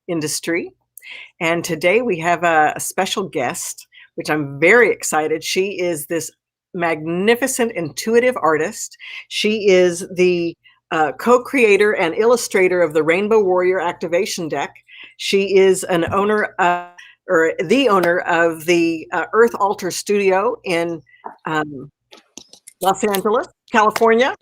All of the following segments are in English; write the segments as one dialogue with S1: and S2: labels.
S1: industry. And today we have a special guest, which I'm very excited. She is this magnificent intuitive artist. She is the co-creator and illustrator of the Rainbow Warrior Activation Deck. She is an owner or the owner of the Earth Altar Studio in Los Angeles, California.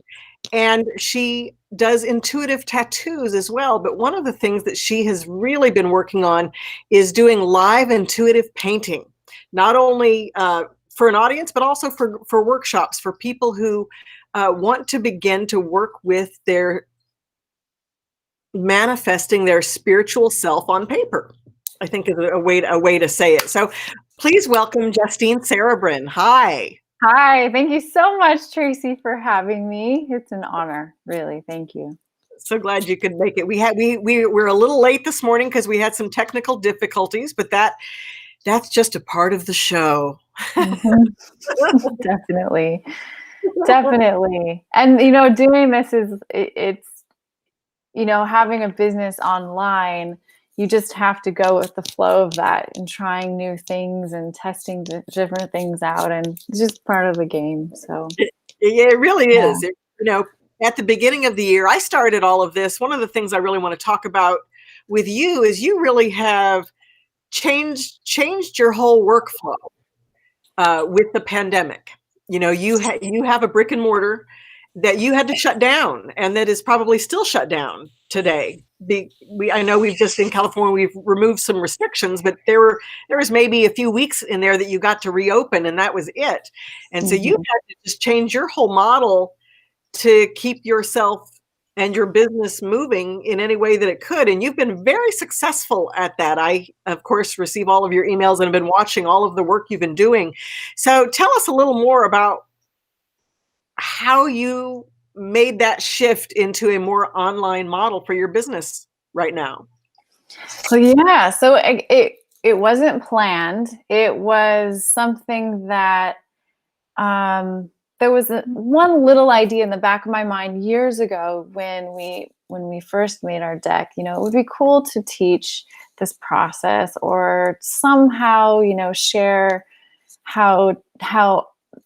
S1: And she does intuitive tattoos as well. But one of the things that she has really been working on is doing live intuitive painting, not only for an audience, but also for workshops, for people who want to begin to work with their manifesting their spiritual self on paper, I think is a way to say it. So please welcome Justine Serebrin. Hi.
S2: Hi, thank you so much, Tracee, for having me. It's an honor, really. Thank you.
S1: So glad you could make it. We're a little late this morning because we had some technical difficulties, but that's just a part of the show.
S2: Mm-hmm. Definitely. And doing this it's having a business online. You just have to go with the flow of that and trying new things and testing different things out. And it's just part of the game. So
S1: it really is. At the beginning of the year, I started all of this. One of the things I really want to talk about with you is you really have changed your whole workflow with the pandemic. You have a brick and mortar that you had to shut down, and that is probably still shut down today. I know we've just in California, we've removed some restrictions, but there was maybe a few weeks in there that you got to reopen, and that was it. And so you had to just change your whole model to keep yourself and your business moving in any way that it could. And you've been very successful at that. I, of course, receive all of your emails and have been watching all of the work you've been doing. So tell us a little more about how you made that shift into a more online model for your business right now.
S2: So yeah, so it wasn't planned. It was something that there was one little idea in the back of my mind years ago when we first made our deck. It would be cool to teach this process or somehow share how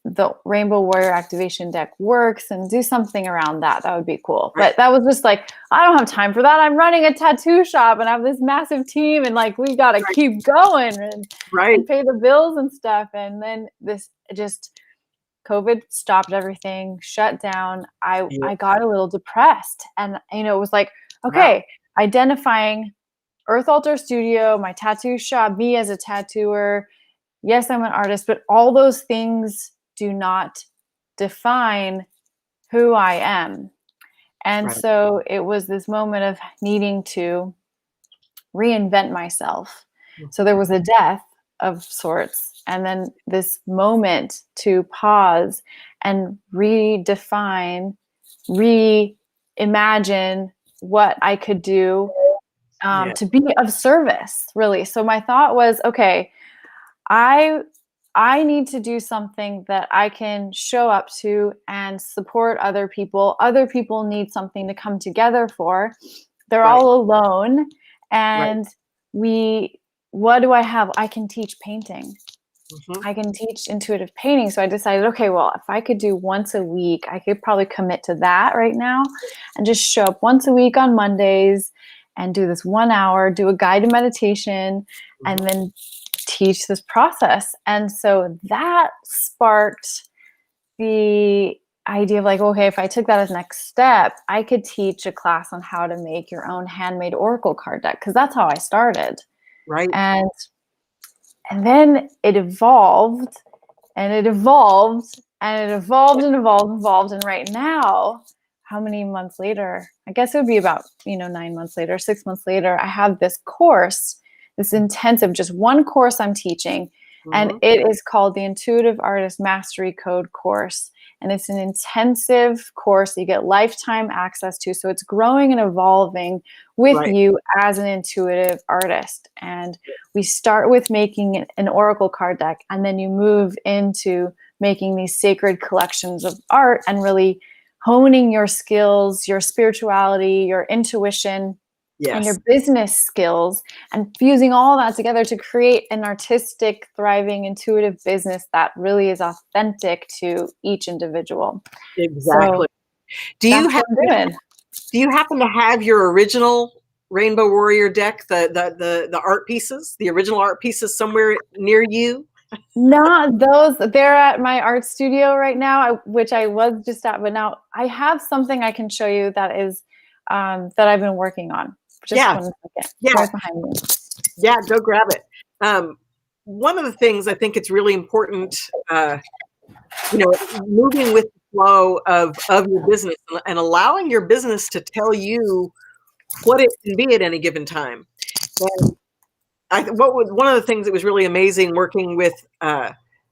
S2: the Rainbow Warrior Activation Deck works and do something around that. That would be cool. Right. But that was just like, I don't have time for that. I'm running a tattoo shop and I have this massive team and we got to keep going and pay the bills and stuff. And then COVID stopped everything, shut down. I got a little depressed and, it was like, okay, identifying Earth Altar Studio, my tattoo shop, me as a tattooer. Yes, I'm an artist, but all those things do not define who I am. And so it was this moment of needing to reinvent myself. So there was a death of sorts, and then this moment to pause and redefine, reimagine what I could do to be of service, really. So my thought was, okay, I need to do something that I can show up to and support other people. Other people need something to come together for. They're all alone. And what do I have? I can teach painting. I can teach intuitive painting. So I decided, okay, well, if I could do once a week, I could probably commit to that right now and just show up once a week on Mondays and do this 1 hour, do a guided meditation, and then teach this process. And so that sparked the idea of okay, if I took that as next step, I could teach a class on how to make your own handmade oracle card deck, because that's how I started.
S1: Right.
S2: And then it evolved and it evolved and it evolved and evolved. And right now, how many months later? I guess it would be about 9 months later, 6 months later, I have this course, this intensive, just one course I'm teaching, and it is called the Intuitive Artist Mastery Code course. And it's an intensive course that you get lifetime access to. So it's growing and evolving with you as an intuitive artist. And we start with making an oracle card deck, and then you move into making these sacred collections of art and really honing your skills, your spirituality, your intuition, and your
S1: Yes.
S2: business skills, and fusing all that together to create an artistic, thriving, intuitive business that really is authentic to each individual. So
S1: Exactly. Do you
S2: that's
S1: have
S2: what I'm doing.
S1: do you happen to have your original Rainbow Warrior deck, the art pieces, the original art pieces somewhere near you?
S2: Not those. They're at my art studio right now, which I was just at, but now I have something I can show you that is that I've been working on. Just
S1: Yeah.
S2: 1 second. It's
S1: Yeah.
S2: right behind me.
S1: Yeah, go grab it. One of the things I think it's really important, moving with the flow of your business and allowing your business to tell you what it can be at any given time. And one of the things that was really amazing working with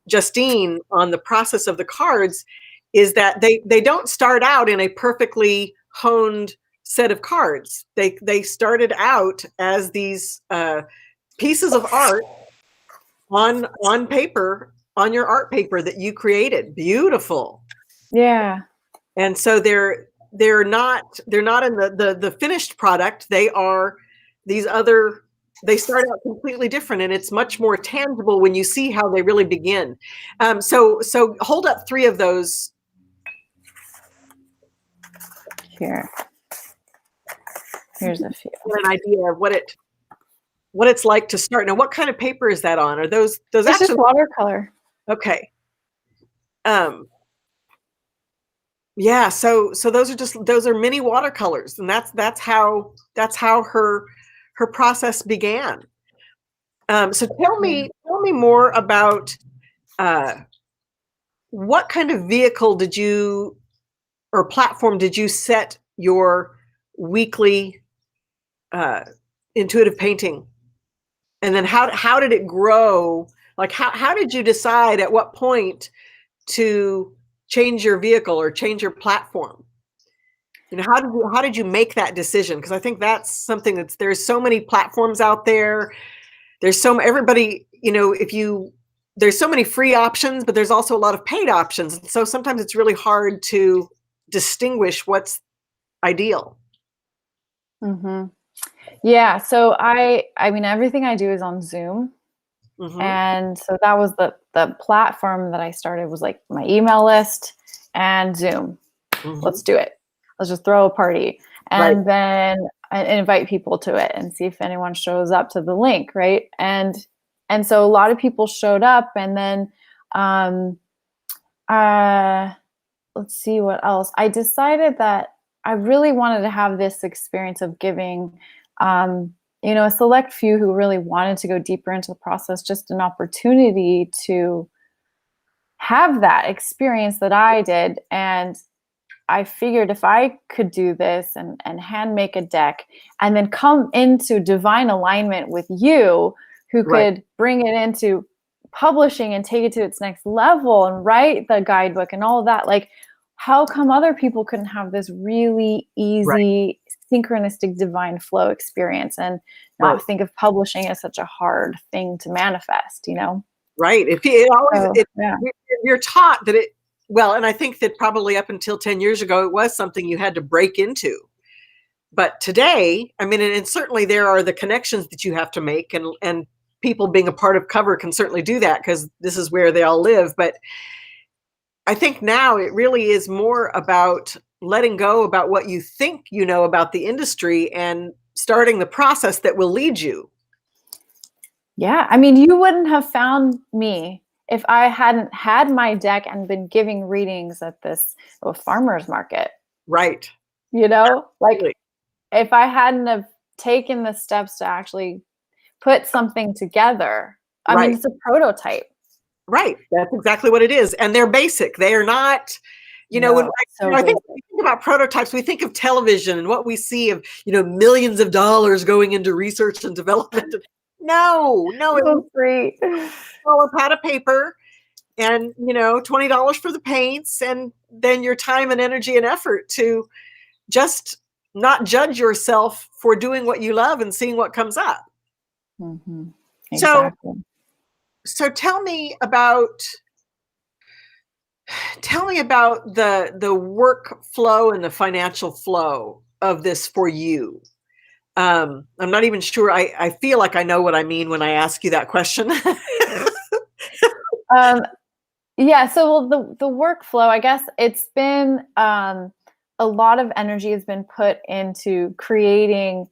S1: Justine on the process of the cards is that they don't start out in a perfectly honed set of cards. They started out as these pieces of art on paper, on your art paper that you created. Beautiful.
S2: Yeah.
S1: And so they're not in the finished product. They are these other, they start out completely different, and it's much more tangible when you see how they really begin. So hold up 3 of those.
S2: Here. Here's a few.
S1: Get an idea of what it's like to start. Now, what kind of paper is that on? Are those
S2: It's
S1: actually
S2: just watercolor.
S1: okay? Yeah, so those are mini watercolors, and that's how her process began. So tell me more about what kind of vehicle did you or platform did you set your weekly uh, intuitive painting, and then how did it grow? Like how did you decide at what point to change your vehicle or change your platform? How did you make that decision? Because I think that's something there's so many platforms out there. There's everybody, if you there's so many free options, but there's also a lot of paid options. And so sometimes it's really hard to distinguish what's ideal.
S2: Mm-hmm. Yeah. So I mean, everything I do is on Zoom.
S1: Hmm.
S2: And so that was the platform that I started, was like my email list and Zoom.
S1: Hmm.
S2: Let's do it. Let's just throw a party.
S1: Right.
S2: And then I invite people to it and see if anyone shows up to the link, right? And so a lot of people showed up, and then um let's see what else. I decided that I really wanted to have this experience of giving a select few who really wanted to go deeper into the process just an opportunity to have that experience that I did. And I figured if I could do this and hand make a deck and then come into divine alignment with you, who
S1: Right.
S2: could bring it into publishing and take it to its next level and write the guidebook and all of that, like, how come other people couldn't have this really
S1: Right.
S2: easy synchronistic divine flow experience and
S1: Right.
S2: not think of publishing as such a hard thing to manifest?
S1: Right. It always
S2: So yeah.
S1: you're taught that well, and I think that probably up until 10 years ago, it was something you had to break into. But today, I mean, and certainly there are the connections that you have to make, and people being a part of cover can certainly do that because this is where they all live. But I think now it really is more about letting go about what you think you know about the industry and starting the process that will lead you.
S2: Yeah, I mean, you wouldn't have found me if I hadn't had my deck and been giving readings at this farmer's market.
S1: Right.
S2: Like,
S1: Really.
S2: if I hadn't have taken the steps to actually put something together. I mean,
S1: Right.
S2: it's a prototype.
S1: Right. That's exactly what it is. And they're basic. They are not, when
S2: No, so
S1: I think
S2: basic.
S1: when we think about prototypes, we think of television and what we see of, millions of dollars going into research and development. No, it was
S2: So free.
S1: a pad of paper and, $20 for the paints, and then your time and energy and effort to just not judge yourself for doing what you love and seeing what comes up.
S2: Mm-hmm.
S1: So,
S2: Exactly.
S1: so tell me about the workflow and the financial flow of this for you. I'm not even sure. I feel like I know what I mean when I ask you that question.
S2: Um, yeah, so the workflow, I guess it's been a lot of energy has been put into creating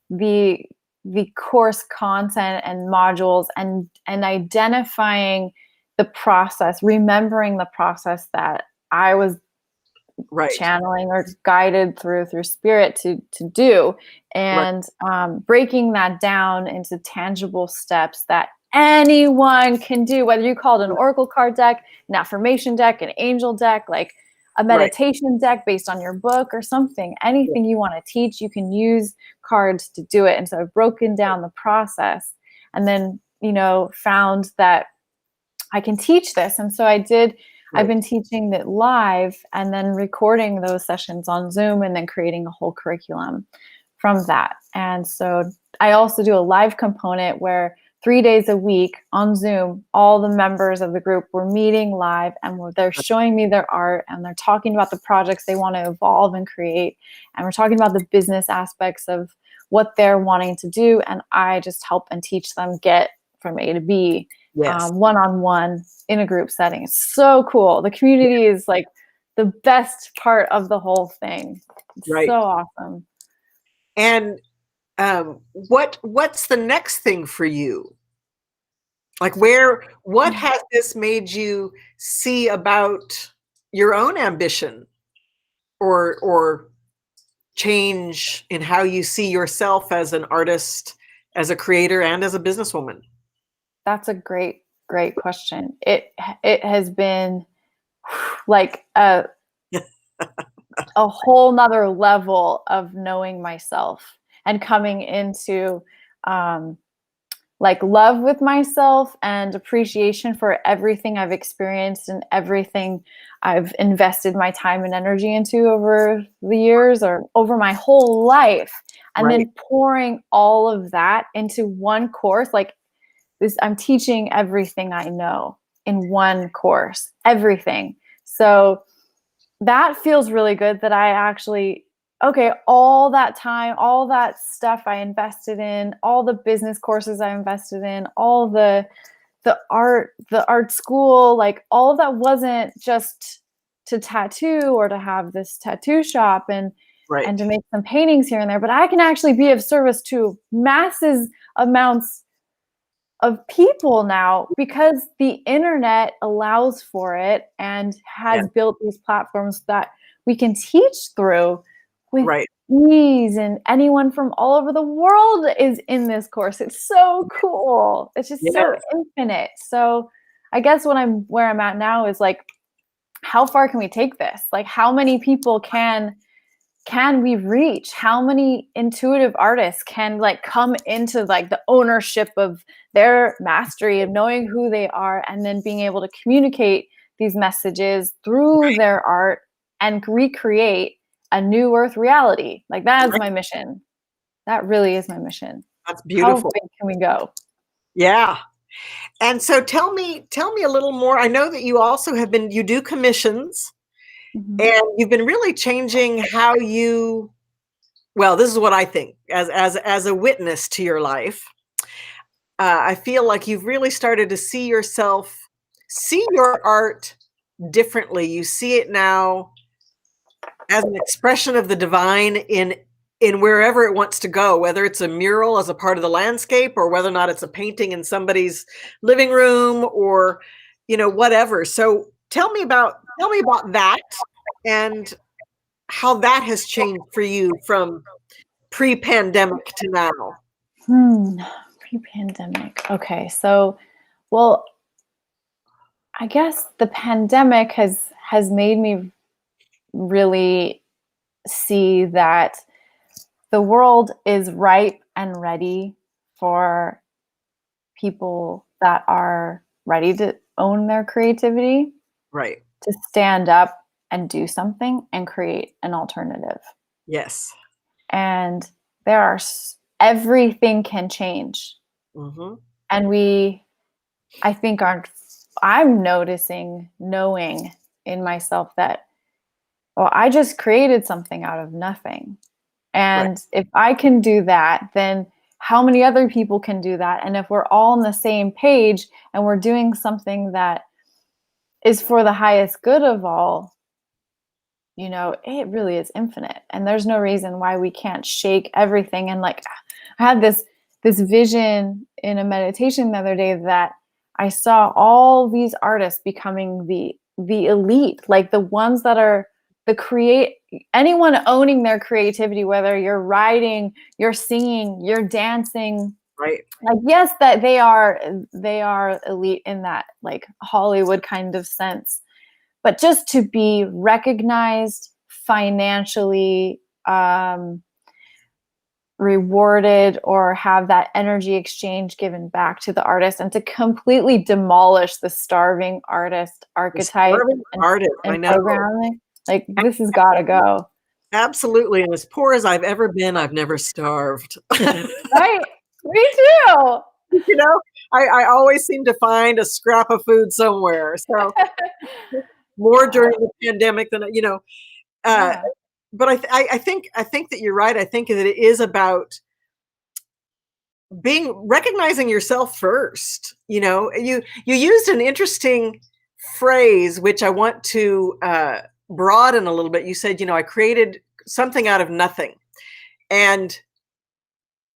S2: the the course content and modules and identifying the process, remembering the process that I was
S1: Right,
S2: channeling or guided through spirit to do,
S1: right,
S2: and breaking that down into tangible steps that anyone can do, whether you call it an oracle card deck, an affirmation deck, an angel deck, like a
S1: right.
S2: meditation deck based on your book or something. Anything you want to teach, you can use cards to do it. And so I've broken down the process, and then found that I can teach this. And so I've
S1: Right.
S2: been teaching it live and then recording those sessions on Zoom and then creating a whole curriculum from that. And so I also do a live component where 3 days a week on Zoom, all the members of the group were meeting live, and they're showing me their art, and they're talking about the projects they want to evolve and create. And we're talking about the business aspects of what they're wanting to do. And I just help and teach them get from A to B,
S1: Yes.
S2: one-on-one in a group setting. It's so cool. The community is like the best part of the whole thing. It's
S1: Right.
S2: so awesome.
S1: And what's the next thing for you? Like what has this made you see about your own ambition or change in how you see yourself as an artist, as a creator, and as a businesswoman?
S2: That's a great question. It has been like a whole nother level of knowing myself and coming into like love with myself and appreciation for everything I've experienced and everything I've invested my time and energy into over the years or over my whole life. And
S1: Right.
S2: then pouring all of that into one course, like this, I'm teaching everything I know in one course, everything. So that feels really good that I actually, okay, all that time, all that stuff I invested in, all the business courses I invested in, all the art school, like all of that wasn't just to tattoo or to have this tattoo shop and
S1: Right.
S2: to make some paintings here and there, but I can actually be of service to masses amounts of people now because the internet allows for it and
S1: Yeah.
S2: has built these platforms that we can teach through with
S1: Right.
S2: ease, and anyone from all over the world is in this course. It's so cool. It's just
S1: Yeah.
S2: so infinite. So I guess where I'm at now is like, how far can we take this? Like, how many people can we reach? How many intuitive artists can like come into like the ownership of their mastery of knowing who they are and then being able to communicate these messages through their art and recreate a new earth reality? Like, that is
S1: Right.
S2: my mission. That really is my mission.
S1: That's
S2: How
S1: beautiful.
S2: big can we go?
S1: Yeah. And so tell me a little more. I know that you do commissions,
S2: Mhm.
S1: and you've been really changing how you, well, this is what I think as a witness to your life. I feel like you've really started to see your art differently. You see it now as an expression of the divine in wherever it wants to go, whether it's a mural as a part of the landscape or whether or not it's a painting in somebody's living room or whatever. So tell me about that and how that has changed for you from pre-pandemic to now.
S2: Hmm. Pre-pandemic. Okay. So, well, I guess the pandemic has made me really see that the world is ripe and ready for people that are ready to own their creativity,
S1: Right.
S2: to stand up and do something and create an alternative.
S1: Yes.
S2: And there are everything can change.
S1: Hmm.
S2: And I think I'm knowing in myself that, well, I just created something out of nothing. And if I can do that, then how many other people can do that? And if we're all on the same page and we're doing something that is for the highest good of all, you know, it really is infinite. And there's no reason why we can't shake everything. And like, I had this vision in a meditation the other day that I saw all these artists becoming the elite, like the ones that are anyone owning their creativity, whether you're writing, you're singing, you're dancing.
S1: Right.
S2: Like, yes, that they are elite in that like Hollywood kind of sense. But just to be recognized financially, rewarded, or have that energy exchange given back to the artist, and to completely demolish the starving artist archetype and programming. Like, this has got to go.
S1: Absolutely. And as poor as I've ever been, I've never starved.
S2: Right. Me too.
S1: You know, I always seem to find a scrap of food somewhere. So more during the pandemic than, you know, but I think that you're right. I think that it is about recognizing yourself first. You know, you used an interesting phrase, which I want to broaden a little bit. You said, you know, I created something out of nothing. And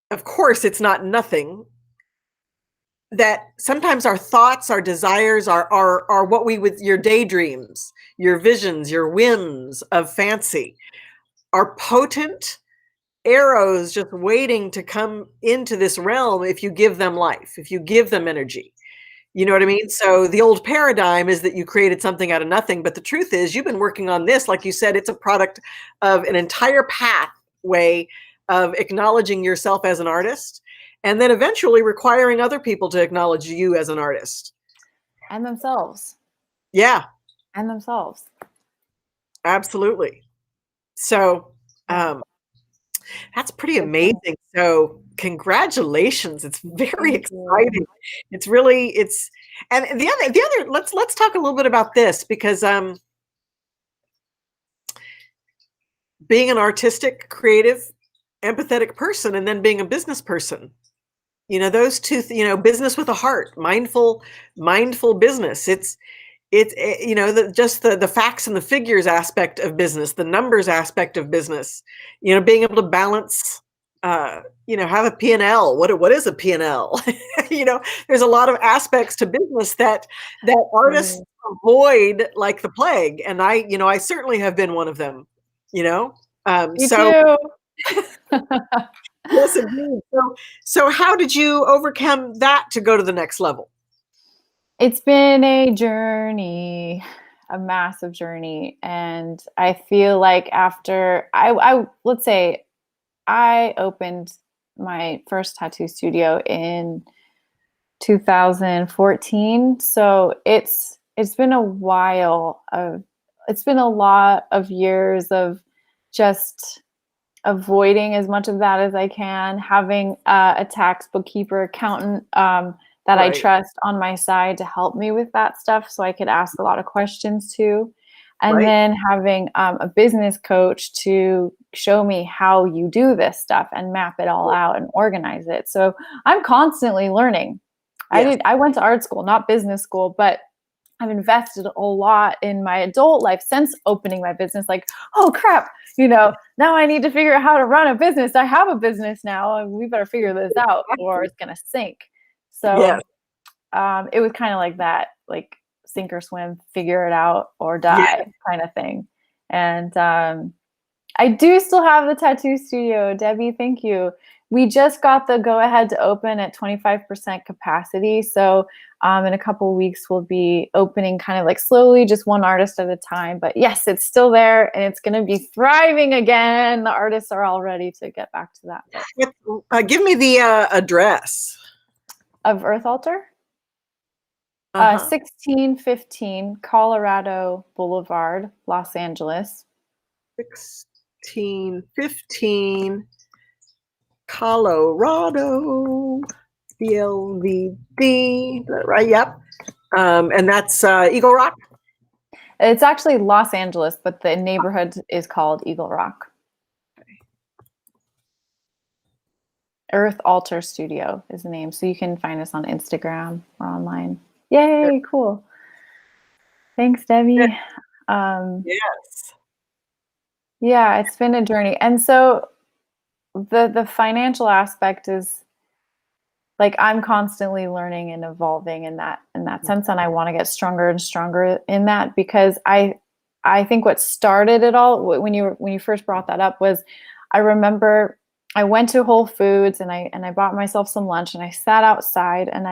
S1: of course, it's not nothing. That sometimes our thoughts, our desires are what we would, your daydreams, your visions, your whims of fancy are potent arrows just waiting to come into this realm if you give them life, if you give them energy. You know what I mean? So the old paradigm is that you created something out of nothing, but the truth is you've been working on this. Like you said, it's a product of an entire pathway of acknowledging yourself as an artist, and then eventually requiring other people to acknowledge you as an artist.
S2: And themselves.
S1: Yeah.
S2: And themselves.
S1: Absolutely. So that's pretty amazing. So congratulations. It's very exciting. It's really, and the other, let's talk a little bit about this, because being an artistic, creative, empathetic person, and then being a business person, you know, those two, you know, business with a heart, mindful business. It's you know, just the facts and the figures aspect of business, the numbers aspect of business, you know, being able to balance, you know, have a P&L. What is a P&L? You know, there's a lot of aspects to business that artists avoid like the plague. And I certainly have been one of them, you know?
S2: Me too.
S1: Yes, indeed. So how did you overcome that to go to the next level?
S2: It's been a journey, a massive journey. And I feel like after let's say I opened my first tattoo studio in 2014. So it's been a while it's been a lot of years of just avoiding as much of that as I can, having a tax, bookkeeper, accountant that I trust on my side to help me with that stuff, so I could ask a lot of questions too. And then having a business coach to show me how you do this stuff and map it all out and organize it. So I'm constantly learning. Yes. I went to art school, not business school, but I've invested a lot in my adult life since opening my business. Like, oh crap, you know, now I need to figure out how to run a business. I have a business now, and we better figure this out or it's going to sink. So it was kind of like that, like sink or swim, figure it out or die kind of thing. And I do still have the tattoo studio. Debbie, thank you. We just got the go ahead to open at 25% capacity. So in a couple of weeks, we'll be opening kind of like slowly, just one artist at a time. But yes, it's still there and it's going to be thriving again. The artists are all ready to get back to
S1: that. Give me the address
S2: of Earth Altar. 1615 Colorado Boulevard, Los Angeles.
S1: 1615 Colorado, BLVD, right? Yep. And that's Eagle Rock?
S2: It's actually Los Angeles, but the neighborhood is called Eagle Rock. Earth Altar Studio is the name. So you can find us on Instagram or online. Yay, cool. Thanks, Debbie.
S1: Yes.
S2: Yeah, it's been a journey. And so the financial aspect is like I'm constantly learning and evolving in that sense, and I want to get stronger and stronger in that, because I think what started it all when you first brought that up was I remember I went to Whole Foods and I bought myself some lunch and I sat outside and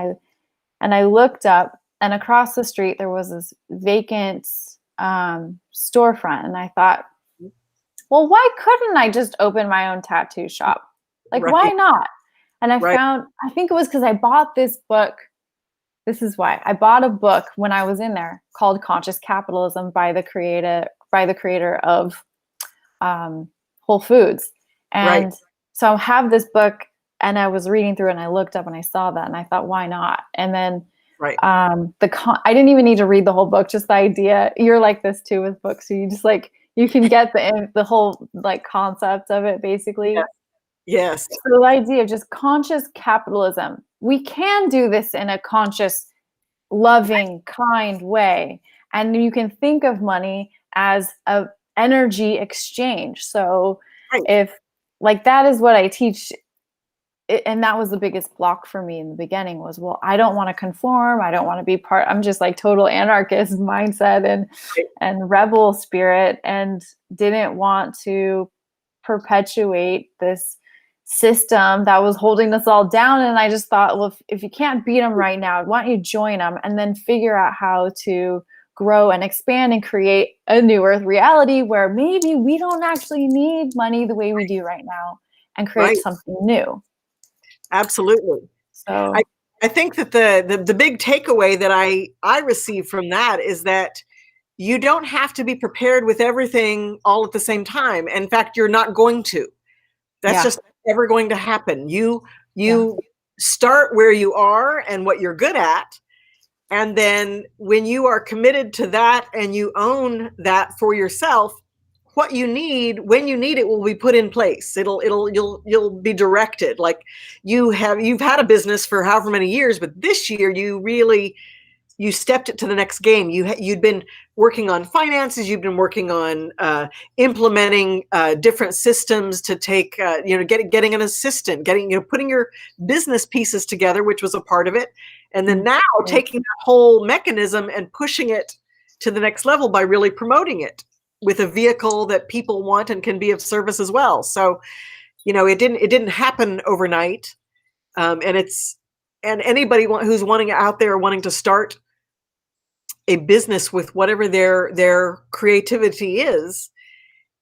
S2: I looked up, and across the street there was this vacant storefront, and I thought, well, why couldn't I just open my own tattoo shop? Like, why
S1: Right.
S2: not? And I
S1: Right.
S2: found, I think it was because I bought this book. This is why I bought a book when I was in there called Conscious Capitalism by the creator of Whole Foods.
S1: Right.
S2: And so I have this book and I was reading through it and I looked up and I saw that and I thought, why not? And then
S1: Right.
S2: I didn't even need to read the whole book, just the idea. You're like this too with books. So you just like, you can get the whole like concept of it basically.
S1: Yes. Yes.
S2: So the idea of just conscious capitalism, we can do this in a conscious, loving, kind way. And you can think of money as a energy exchange. So
S1: Right.
S2: if like that is what I teach, and that was the biggest block for me in the beginning was, well, I don't want to conform. I don't want to be part. I'm just like total anarchist mindset and rebel spirit, and didn't want to perpetuate this system that was holding us all down. And I just thought, well, if you can't beat them right now, why don't you join them and then figure out how to grow and expand and create a new earth reality where maybe we don't actually need money the way we do right now, and create
S1: Right.
S2: something new.
S1: Absolutely.
S2: So
S1: I think that the big takeaway that I received from that is that you don't have to be prepared with everything all at the same time. In fact, you're not going to. That's
S2: yeah,
S1: just never going to happen. You
S2: yeah,
S1: start where you are and what you're good at, and then when you are committed to that and you own that for yourself, what you need when you need it will be put in place. You'll be directed. Like you've had a business for however many years, but this year you stepped it to the next game. You'd been working on finances. You've been working on implementing different systems to take, getting an assistant, putting your business pieces together, which was a part of it. And then now taking that whole mechanism and pushing it to the next level by really promoting it with a vehicle that people want and can be of service as well. So, it didn't happen overnight. And anybody who's out there wanting to start a business with whatever their creativity is,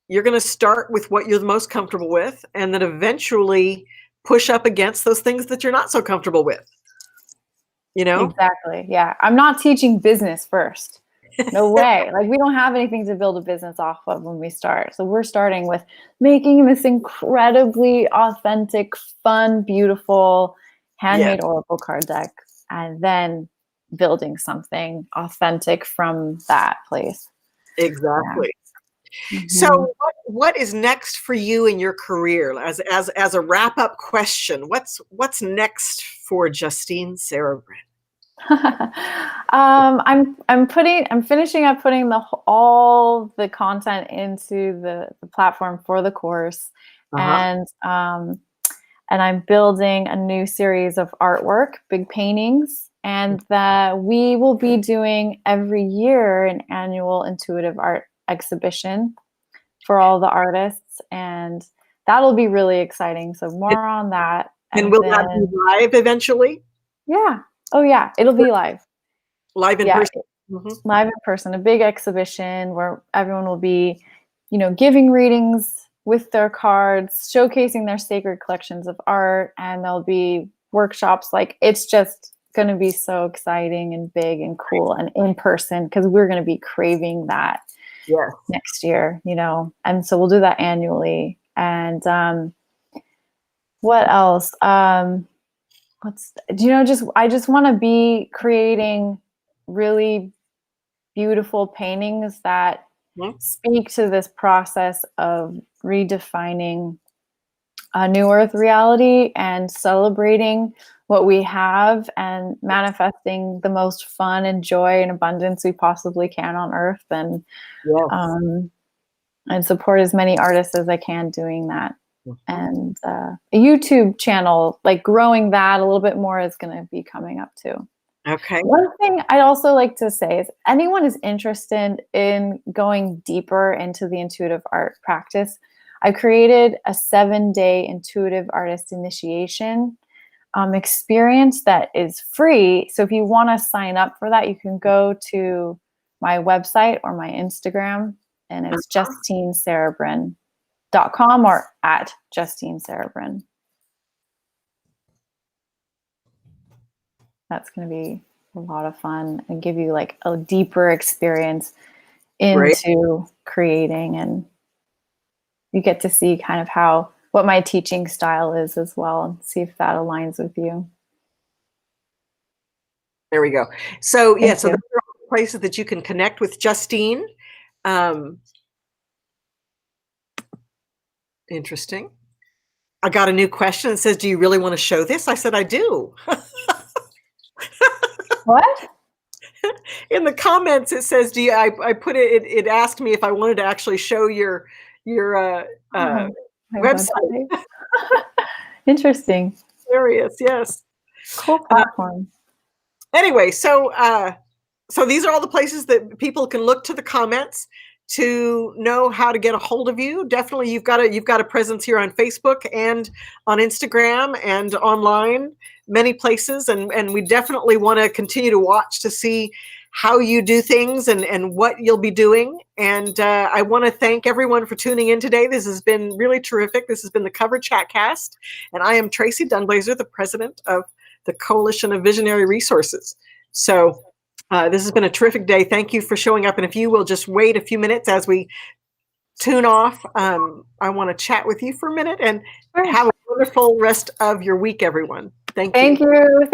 S1: you're going to start with what you're the most comfortable with, and then eventually push up against those things that you're not so comfortable with.
S2: exactly. Yeah. I'm not teaching business first. No way. Like we don't have anything to build a business off of when we start. So we're starting with making this incredibly authentic, fun, beautiful,
S1: Yes,
S2: handmade Oracle card deck, and then building something authentic from that place.
S1: exactly.
S2: Yeah.
S1: So
S2: Mhm.
S1: what is next for you in your career? As a wrap up question, what's next for Justine Serebrin?
S2: I'm finishing up putting all the content into the platform for the course,
S1: Uh-huh.
S2: and I'm building a new series of artwork, big paintings, and that we will be doing every year an annual intuitive art exhibition for all the artists, and that'll be really exciting. So more on that,
S1: And
S2: and
S1: will that be
S2: then
S1: live eventually?
S2: yeah, oh yeah, it'll be live.
S1: Live in
S2: Yeah,
S1: person? Mhm.
S2: live in person, a big exhibition where everyone will be, giving readings with their cards, showcasing their sacred collections of art, and there'll be workshops. Like it's just going to be so exciting and big and cool and in person, because we're going to be craving that
S1: Yes.
S2: next year, and so we'll do that annually. And what else? I just want to be creating really beautiful paintings that
S1: Mhm.
S2: speak to this process of redefining a new earth reality and celebrating what we have and manifesting the most fun and joy and abundance we possibly can on earth, and support as many artists as I can doing that. And a YouTube channel, like growing that a little bit more, is going to be coming up too.
S1: Okay.
S2: One thing I'd also like to say is anyone is interested in going deeper into the intuitive art practice, I created a 7-day intuitive artist initiation experience that is free. So if you want to sign up for that, you can go to my website or my Instagram, and it's JustineSerebrin.com or at Justine Serebrin. That's going to be a lot of fun and give you like a deeper experience into creating, and you get to see kind of what my teaching style is as well, and see if that aligns with you.
S1: There we go. So yeah, so those are all the places that you can connect with Justine. Interesting. I got a new question that says, do you really want to show this? I said, I do.
S2: What?
S1: In the comments, it says, do you, I put it, it asked me if I wanted to actually show your website.
S2: Interesting.
S1: Hilarious, yes.
S2: Cool platform.
S1: Anyway, so these are all the places that people can look to the comments to know how to get a hold of you. Definitely, you've got a presence here on Facebook and on Instagram and online, many places, and we definitely want to continue to watch to see how you do things and what you'll be doing. And I want to thank everyone for tuning in today. This has been really terrific. This has been the Cover Chatcast, and I am Tracee Dunblazier, the president of the Coalition of Visionary Resources. So this has been a terrific day. Thank you for showing up. And if you will just wait a few minutes as we tune off, I want to chat with you for a minute, and have a wonderful rest of your week, everyone. Thank you.
S2: Thank you. Thank you.